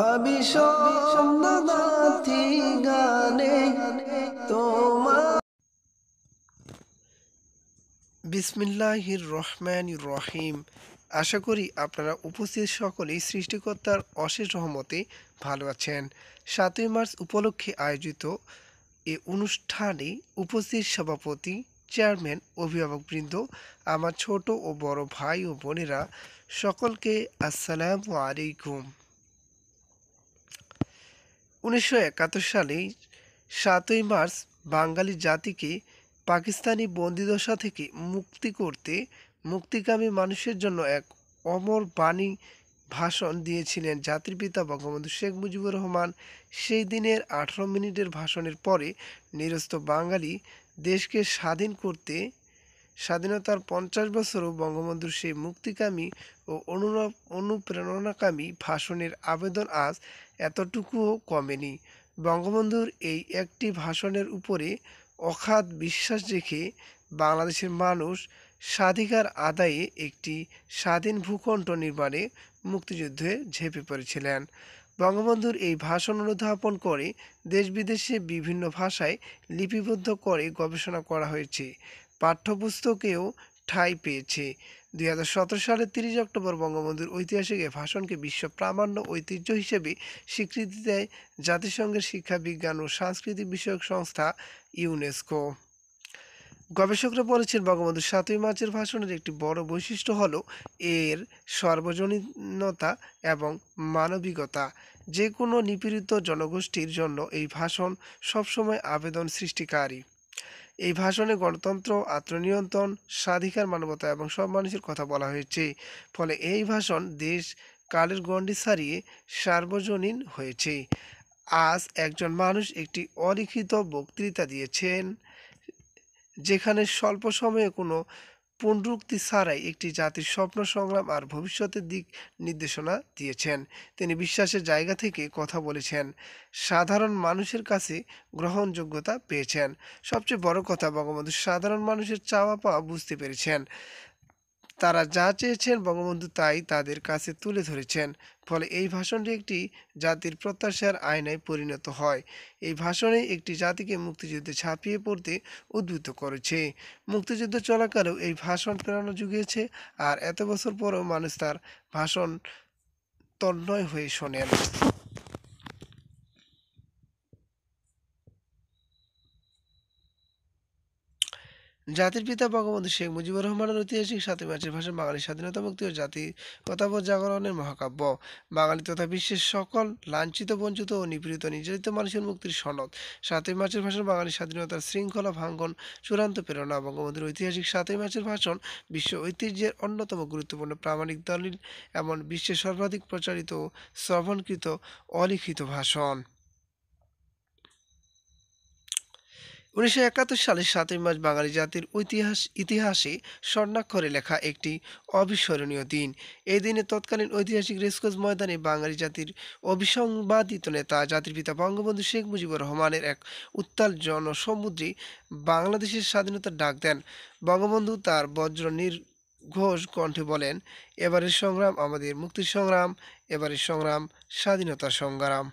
আমি সন্ধ্যানাথি গানে তোমার। বিসমিল্লাহির রহমানির রহিম। আশা করি আপনারা উপস্থিত সকলেই সৃষ্টিকর্তার অশেষ রহমতে ভালো আছেন। ৭ই মার্চ উপলক্ষে আয়োজিত এ অনুষ্ঠানে উপস্থিত সভাপতি, চেয়ারম্যান, অভিভাবকবৃন্দ, আমার ছোট ও বড় ভাই ও বোনেরা, সকলকে আসসালামু আলাইকুম। ১৯৭১ সালে ৭ই মার্চ বাঙালি জাতিকে পাকিস্তানি বন্দিদশা থেকে মুক্তি করতে মুক্তিকামী মানুষের জন্য এক অমর বাণী ভাষণ দিয়েছিলেন জাতির পিতা বঙ্গবন্ধু শেখ মুজিবুর রহমান। সেই দিনের ১৮ মিনিটের ভাষণের পরে নিরস্ত বাঙালি দেশকে স্বাধীন করতে স্বাধীনতার ৫০ বছরও বঙ্গবন্ধুর সেই মুক্তিকামী ও অনুপ্রেরণাকামী ভাষণের আবেদন আজ এতটুকুও কমেনি। বঙ্গবন্ধুর এই একটি ভাষণের উপরে অগাধ বিশ্বাস রেখে বাংলাদেশের মানুষ স্বাধিকার আদায়ে একটি স্বাধীন ভূখণ্ড নির্মাণে মুক্তিযুদ্ধে ঝেঁপে পড়েছিলেন। বঙ্গবন্ধুর এই ভাষণ অনুধাবন করে দেশ বিদেশে বিভিন্ন ভাষায় লিপিবদ্ধ করে গবেষণা করা হয়েছে, পাঠ্যপুস্তকেও ঠাঁই পেয়েছে। ২০১৭ সালের ৩০ অক্টোবর বঙ্গবন্ধুর ঐতিহাসিক এ ভাষণকে বিশ্ব প্রামাণ্য ঐতিহ্য হিসেবে স্বীকৃতি দেয় জাতিসংঘের শিক্ষা, বিজ্ঞান ও সাংস্কৃতিক বিষয়ক সংস্থা ইউনেস্কো। গবেষকরা বলেছেন, বঙ্গবন্ধুর ৭ই মার্চের ভাষণের একটি বড় বৈশিষ্ট্য হল এর সর্বজনীনতা এবং মানবিকতা। যে কোনো নিপীড়িত জনগোষ্ঠীর জন্য এই ভাষণ সবসময় আবেদন সৃষ্টিকারী। এই ভাষণে গণতন্ত্র, আত্মনিয়ন্ত্রণ, স্বাধিকার, মানবতা এবং সব মানুষের কথা বলা হয়েছে। ফলে এই ভাষণ দেশ কালের গণ্ডি ছাড়িয়ে সার্বজনীন হয়েছে। আজ একজন মানুষ একটি অলিখিত বক্তৃতা দিয়েছেন, যেখানে স্বল্প সময়ে কোনো পুনরুক্তি ছাড়াই একটি জাতির স্বপ্ন, সংগ্রাম আর ভবিষ্যতের দিক নির্দেশনা দিয়েছেন। তিনি বিশ্বাসের জায়গা থেকে কথা বলেছেন, সাধারণ মানুষের কাছে গ্রহণযোগ্যতা পেয়েছেন। সবচেয়ে বড় কথা, বঙ্গবন্ধু সাধারণ মানুষের চাওয়া পাওয়া বুঝতে পেরেছেন। তারা যা চেয়েছেন বঙ্গবন্ধু তাই তাদের কাছে তুলে ধরেছেন। ফলে এই ভাষণটি একটি জাতির প্রত্যাশার আয়নায় পরিণত হয়। এই ভাষণে একটি জাতিকে মুক্তিযুদ্ধে ঝাঁপিয়ে পড়তে উদ্বুদ্ধ করেছে। মুক্তিযুদ্ধ চলাকালেও এই ভাষণ প্রেরণা জুগিয়েছে, আর এত বছর পরেও মানুষ তার ভাষণ তন্ময় হয়ে শোনেন। জাতির পিতা বঙ্গবন্ধু শেখ মুজিবুর রহমানের ঐতিহাসিক ৭ই মার্চের ভাষণ বাঙালির স্বাধীনতা, মুক্তি ও জাতীয়তাবোধ জাগরণের মহাকাব্য। বাঙালি তথা বিশ্বের সকল লাঞ্ছিত, বঞ্চিত ও নিপীড়িত নির্যাতিত মানুষের মুক্তির সনদ। ৭ই মার্চের ভাষণ বাঙালির স্বাধীনতার শৃঙ্খলা ভাঙ্গন চূড়ান্ত প্রেরণা। বঙ্গবন্ধুর ঐতিহাসিক ৭ই মার্চের ভাষণ বিশ্ব ঐতিহ্যের অন্যতম গুরুত্বপূর্ণ প্রামাণিক দলিল এবং বিশ্বের সর্বাধিক প্রচারিত ও শ্রবণকৃত অলিখিত ভাষণ। ১৯৭১ সালের ৭ই মার্চ বাঙালি জাতির ইতিহাসে স্বর্ণাক্ষরে লেখা একটি অবিস্মরণীয় দিন। এই দিনে তৎকালীন ঐতিহাসিক রেসকোর্স ময়দানে বাঙালি জাতির অবিসংবাদিত নেতা জাতির পিতা বঙ্গবন্ধু শেখ মুজিবুর রহমানের এক উত্তাল জনসমুদ্রে বাংলাদেশের স্বাধীনতার ডাক দেন। বঙ্গবন্ধু তার বজ্র নির্ঘোষ কণ্ঠে বলেন, এবারের সংগ্রাম আমাদের মুক্তির সংগ্রাম, এবারের সংগ্রাম স্বাধীনতার সংগ্রাম।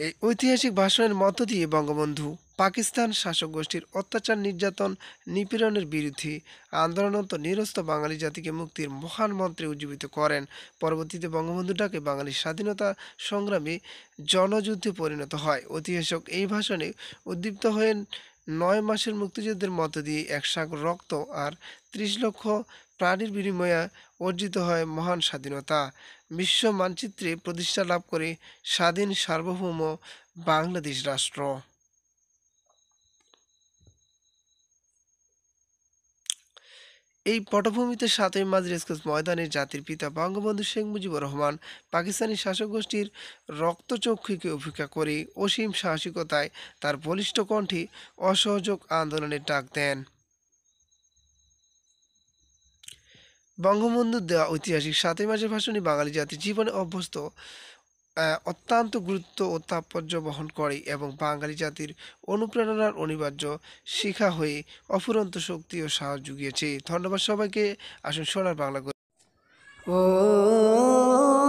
এই ঐতিহাসিক ভাষণের মধ্য দিয়ে বঙ্গবন্ধু পাকিস্তান শাসক গোষ্ঠীর অত্যাচার, নির্যাতন, নিপীড়নের বিরুদ্ধে আন্দোলনরত নিরস্ত বাঙালি জাতিকে মুক্তির মহান মন্ত্রে উজ্জীবিত করেন। পরবর্তীতে বঙ্গবন্ধু ডাকে বাঙালির স্বাধীনতা সংগ্রামে জনযুদ্ধে পরিণত হয়। ঐতিহাসিক এই ভাষণে উদ্দীপ্ত হয়ে ৯ মাসের মুক্তিযুদ্ধের মধ্য দিয়ে ১ সাগর রক্ত আর ৩০ লক্ষ প্রাণীর বিনিময়ে অর্জিত হয় মহান স্বাধীনতা। বিশ্ব মানচিত্রে প্রতিষ্ঠা লাভ করে স্বাধীন সার্বভৌম বাংলাদেশ রাষ্ট্র। এই পটভূমিতে ৭ই মার্চ রেসকোর্স ময়দানে জাতির পিতা বঙ্গবন্ধু শেখ মুজিবুর রহমান পাকিস্তানি শাসক গোষ্ঠীর রক্তচক্ষুকে উপেক্ষা করে অসীম সাহসিকতায় তার বলিষ্ঠ কণ্ঠে অসহযোগ আন্দোলনের ডাক দেন। বঙ্গবন্ধুর দেওয়া ঐতিহাসিক ৭ই মার্চের ভাষণে বাঙালি জাতির জীবনে অভ্যস্ত অত্যন্ত গুরুত্ব ও তাৎপর্য বহন করে এবং বাঙালি জাতির অনুপ্রেরণার অনিবার্য শিখা হয়ে অফুরন্ত শক্তি ও সাহস জুগিয়েছে। ধন্যবাদ সবাইকে। আসুন সোনার বাংলা। ও